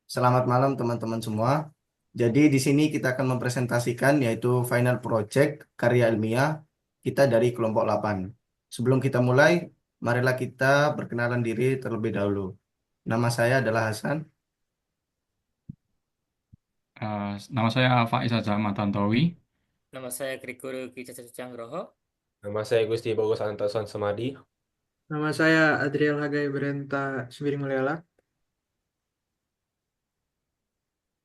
Selamat malam teman-teman semua. Jadi di sini kita akan mempresentasikan yaitu final project karya ilmiah kita dari kelompok 8. Sebelum kita mulai, marilah kita perkenalan diri terlebih dahulu. Nama saya adalah Hasan. Nama saya Faiz Azam Tantowi. Nama saya Gregorio Canggroho. Nama saya Gusti Bagus Antoson Semadi. Nama saya Adriel Hagai Berenta Sembiring Mulyala.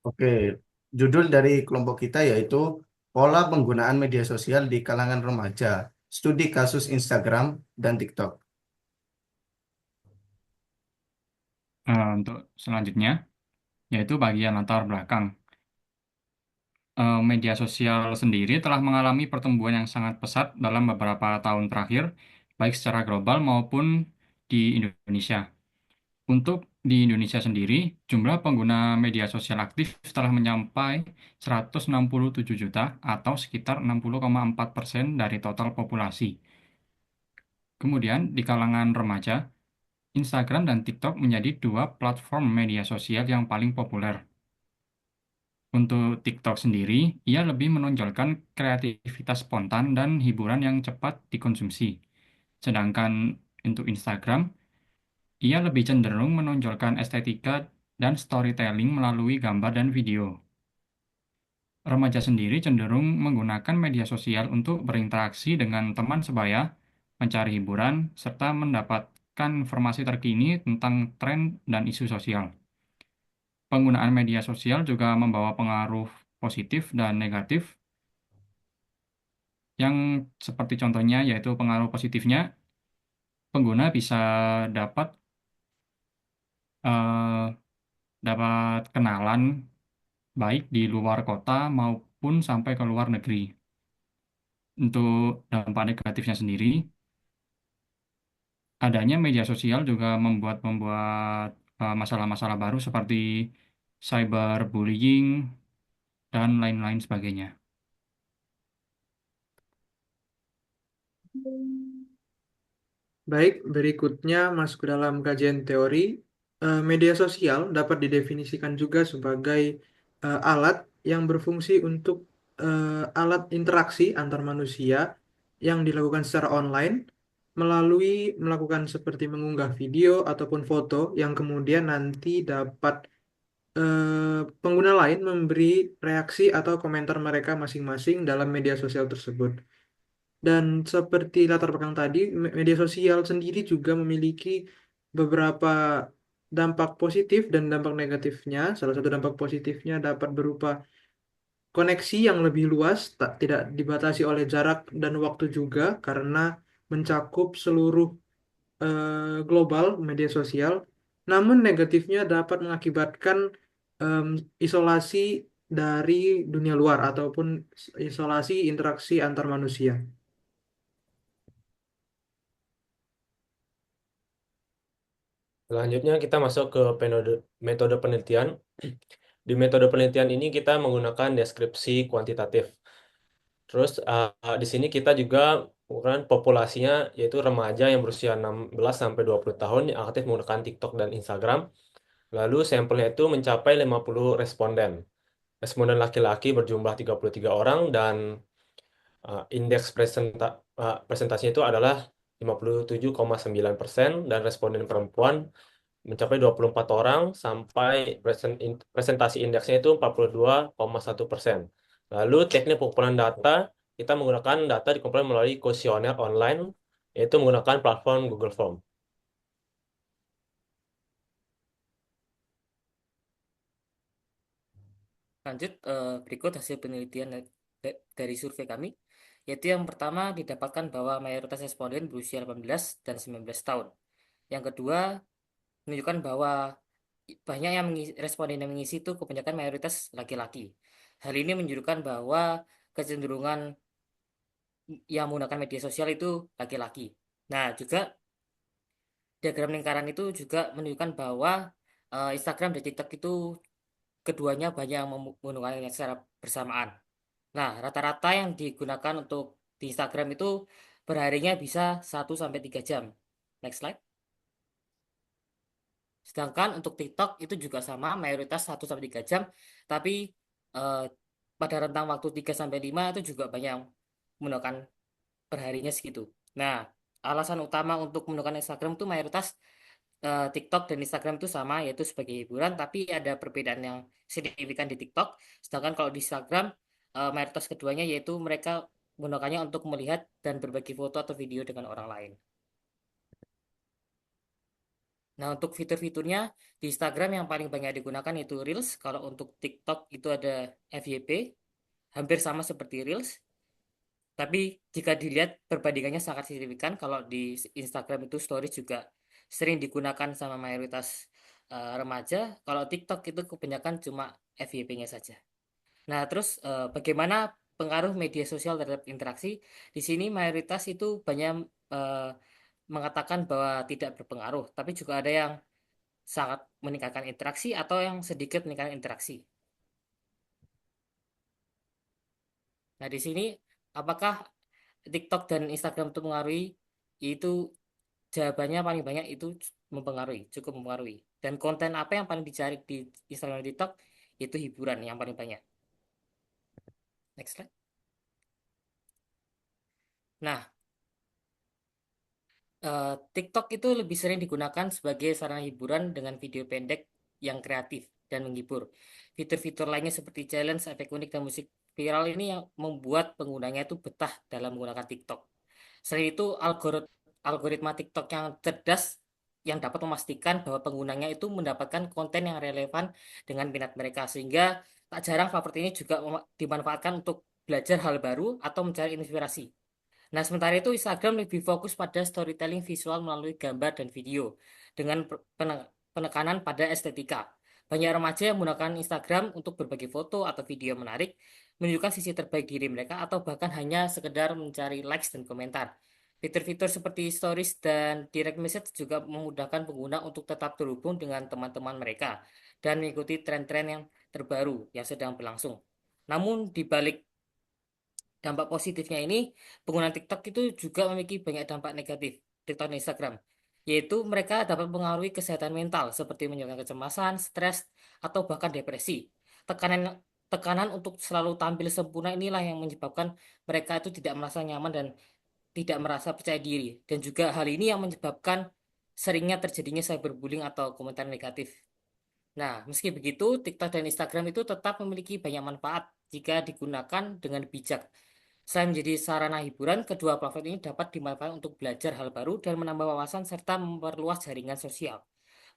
Oke, judul dari kelompok kita yaitu Pola Penggunaan Media Sosial di Kalangan Remaja, Studi Kasus Instagram dan TikTok. Untuk selanjutnya, yaitu bagian latar belakang. Media sosial sendiri telah mengalami pertumbuhan yang sangat pesat dalam beberapa tahun terakhir, baik secara global maupun di Indonesia. Untuk di Indonesia sendiri, jumlah pengguna media sosial aktif telah mencapai 167 juta atau sekitar 60,4% dari total populasi. Kemudian, di kalangan remaja, Instagram dan TikTok menjadi dua platform media sosial yang paling populer. Untuk TikTok sendiri, ia lebih menonjolkan kreativitas spontan dan hiburan yang cepat dikonsumsi. Sedangkan untuk Instagram, ia lebih cenderung menonjolkan estetika dan storytelling melalui gambar dan video. Remaja sendiri cenderung menggunakan media sosial untuk berinteraksi dengan teman sebaya, mencari hiburan, serta mendapatkan informasi terkini tentang tren dan isu sosial. Penggunaan media sosial juga membawa pengaruh positif dan negatif, yang seperti contohnya yaitu pengaruh positifnya, pengguna bisa dapat eh, dapat kenalan baik di luar kota maupun sampai ke luar negeri. Untuk dampak negatifnya sendiri, adanya media sosial juga membuat membuat masalah-masalah baru seperti cyberbullying dan lain-lain sebagainya. Baik, berikutnya masuk ke dalam kajian teori. Media sosial dapat didefinisikan juga sebagai alat yang berfungsi untuk alat interaksi antar manusia yang dilakukan secara online melalui melakukan seperti mengunggah video ataupun foto yang kemudian nanti dapat pengguna lain memberi reaksi atau komentar mereka masing-masing dalam media sosial tersebut. Dan seperti latar belakang tadi, media sosial sendiri juga memiliki beberapa dampak positif dan dampak negatifnya. Salah satu dampak positifnya dapat berupa koneksi yang lebih luas, tidak dibatasi oleh jarak dan waktu juga, karena mencakup seluruh global media sosial. Namun negatifnya dapat mengakibatkan em, isolasi dari dunia luar ataupun isolasi interaksi antar manusia. Selanjutnya kita masuk ke metode penelitian. Di metode penelitian ini kita menggunakan deskripsi kuantitatif. Terus di sini kita juga menggunakan populasinya yaitu remaja yang berusia 16 sampai 20 tahun yang aktif menggunakan TikTok dan Instagram. Lalu sampelnya itu mencapai 50 responden. Responden laki-laki berjumlah 33 orang dan indeks presentasinya itu adalah 57,9% dan responden perempuan mencapai 24 orang sampai presentasi indeksnya itu 42,1%. Lalu teknik pengumpulan data, kita menggunakan data dikumpulkan melalui kuesioner online, yaitu menggunakan platform Google Form. Lanjut, berikut hasil penelitian dari survei kami, yaitu yang pertama didapatkan bahwa mayoritas responden berusia 18 dan 19 tahun. Yang kedua, menunjukkan bahwa banyak yang responden yang mengisi itu kebanyakan mayoritas laki-laki. Hal ini menunjukkan bahwa kecenderungan yang menggunakan media sosial itu laki-laki. Nah, juga diagram lingkaran itu juga menunjukkan bahwa Instagram dan TikTok itu keduanya banyak yang menggunakannya secara bersamaan. Nah, rata-rata yang digunakan untuk di Instagram itu perharinya bisa 1 sampai 3 jam. Next slide. Sedangkan untuk TikTok itu juga sama, mayoritas 1 sampai 3 jam, tapi eh, pada rentang waktu 3 sampai 5 itu juga banyak yang menggunakan perharinya segitu. Nah, alasan utama untuk menggunakan Instagram itu mayoritas TikTok dan Instagram itu sama, yaitu sebagai hiburan, tapi ada perbedaan yang signifikan di TikTok. Sedangkan kalau di Instagram, mayoritas keduanya yaitu mereka menggunakannya untuk melihat dan berbagi foto atau video dengan orang lain. Nah, untuk fitur-fiturnya di Instagram yang paling banyak digunakan itu Reels. Kalau untuk TikTok itu ada FYP, hampir sama seperti Reels. Tapi jika dilihat perbandingannya sangat signifikan. Kalau di Instagram itu Stories juga sering digunakan sama mayoritas remaja. Kalau TikTok itu kebanyakan cuma FYP-nya saja. Nah, terus bagaimana pengaruh media sosial terhadap interaksi? Di sini mayoritas itu banyak eh, mengatakan bahwa tidak berpengaruh, tapi juga ada yang sangat meningkatkan interaksi atau yang sedikit meningkatkan interaksi. Nah, di sini apakah TikTok dan Instagram itu mengaruhi? Itu jawabannya paling banyak itu mempengaruhi, cukup mempengaruhi. Dan konten apa yang paling dicari di Instagram dan TikTok? Itu hiburan yang paling banyak. Next slide. Nah, TikTok itu lebih sering digunakan sebagai sarana hiburan dengan video pendek yang kreatif dan menghibur. Fitur-fitur lainnya seperti challenge, efek unik, dan musik viral ini yang membuat penggunanya itu betah dalam menggunakan TikTok. Selain itu, algoritma TikTok yang cerdas yang dapat memastikan bahwa penggunanya itu mendapatkan konten yang relevan dengan minat mereka, sehingga tak jarang favorit ini juga dimanfaatkan untuk belajar hal baru atau mencari inspirasi. Nah, sementara itu Instagram lebih fokus pada storytelling visual melalui gambar dan video dengan penekanan pada estetika. Banyak remaja yang menggunakan Instagram untuk berbagi foto atau video menarik, menunjukkan sisi terbaik diri mereka, atau bahkan hanya sekedar mencari likes dan komentar. Fitur-fitur seperti Stories dan Direct Message juga memudahkan pengguna untuk tetap terhubung dengan teman-teman mereka dan mengikuti tren-tren yang terbaru yang sedang berlangsung. Namun, di balik dampak positifnya ini, penggunaan TikTok itu juga memiliki banyak dampak negatif, TikTok dan Instagram, yaitu mereka dapat mempengaruhi kesehatan mental seperti menyebabkan kecemasan, stres, atau bahkan depresi. Tekanan tekanan untuk selalu tampil sempurna inilah yang menyebabkan mereka itu tidak merasa nyaman dan tidak merasa percaya diri. Dan juga hal ini yang menyebabkan seringnya terjadinya cyberbullying atau komentar negatif. Nah, meski begitu, TikTok dan Instagram itu tetap memiliki banyak manfaat jika digunakan dengan bijak. Selain menjadi sarana hiburan, kedua platform ini dapat dimanfaatkan untuk belajar hal baru dan menambah wawasan serta memperluas jaringan sosial.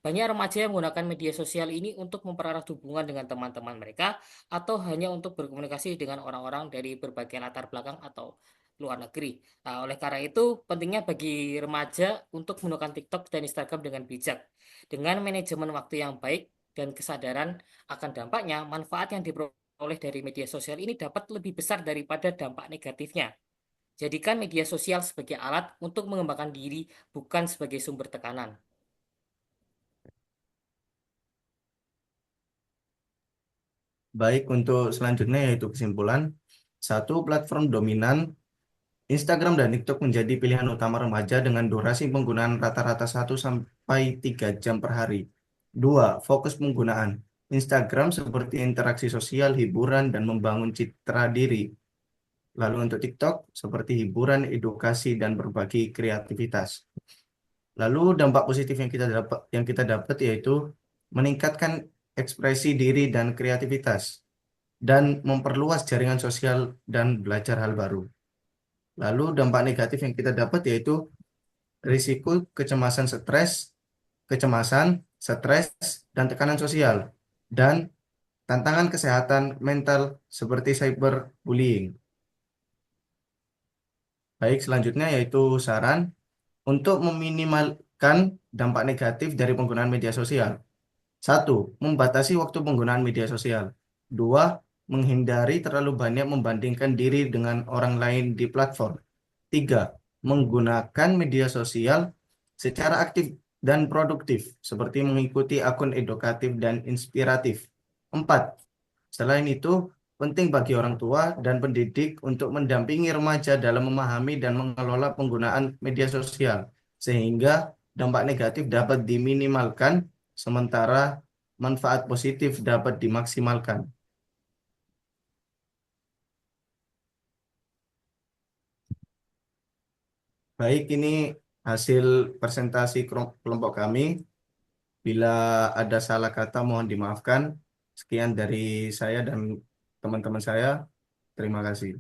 Banyak remaja yang menggunakan media sosial ini untuk mempererat hubungan dengan teman-teman mereka atau hanya untuk berkomunikasi dengan orang-orang dari berbagai latar belakang atau luar negeri. Nah, oleh karena itu, pentingnya bagi remaja untuk menggunakan TikTok dan Instagram dengan bijak. Dengan manajemen waktu yang baik dan kesadaran akan dampaknya, manfaat yang diperoleh dari media sosial ini dapat lebih besar daripada dampak negatifnya. Jadikan media sosial sebagai alat untuk mengembangkan diri, bukan sebagai sumber tekanan. Baik, untuk selanjutnya yaitu kesimpulan. Satu, platform dominan Instagram dan TikTok menjadi pilihan utama remaja dengan durasi penggunaan rata-rata 1 sampai 3 jam per hari. Dua, fokus penggunaan. Instagram seperti interaksi sosial, hiburan, dan membangun citra diri. Lalu untuk TikTok seperti hiburan, edukasi, dan berbagi kreativitas. Lalu dampak positif yang kita dapat yaitu meningkatkan ekspresi diri dan kreativitas dan memperluas jaringan sosial dan belajar hal baru. Lalu dampak negatif yang kita dapat yaitu risiko kecemasan, stres, dan tekanan sosial, dan tantangan kesehatan mental seperti cyberbullying. Baik, selanjutnya yaitu saran untuk meminimalkan dampak negatif dari penggunaan media sosial. Satu, membatasi waktu penggunaan media sosial. Dua, menghindari terlalu banyak membandingkan diri dengan orang lain di platform. Tiga, menggunakan media sosial secara aktif dan produktif, seperti mengikuti akun edukatif dan inspiratif. Empat, selain itu, penting bagi orang tua dan pendidik untuk mendampingi remaja dalam memahami dan mengelola penggunaan media sosial, sehingga dampak negatif dapat diminimalkan sementara manfaat positif dapat dimaksimalkan. Baik, ini hasil presentasi kelompok kami. Bila ada salah kata mohon dimaafkan. Sekian dari saya dan teman-teman saya. Terima kasih.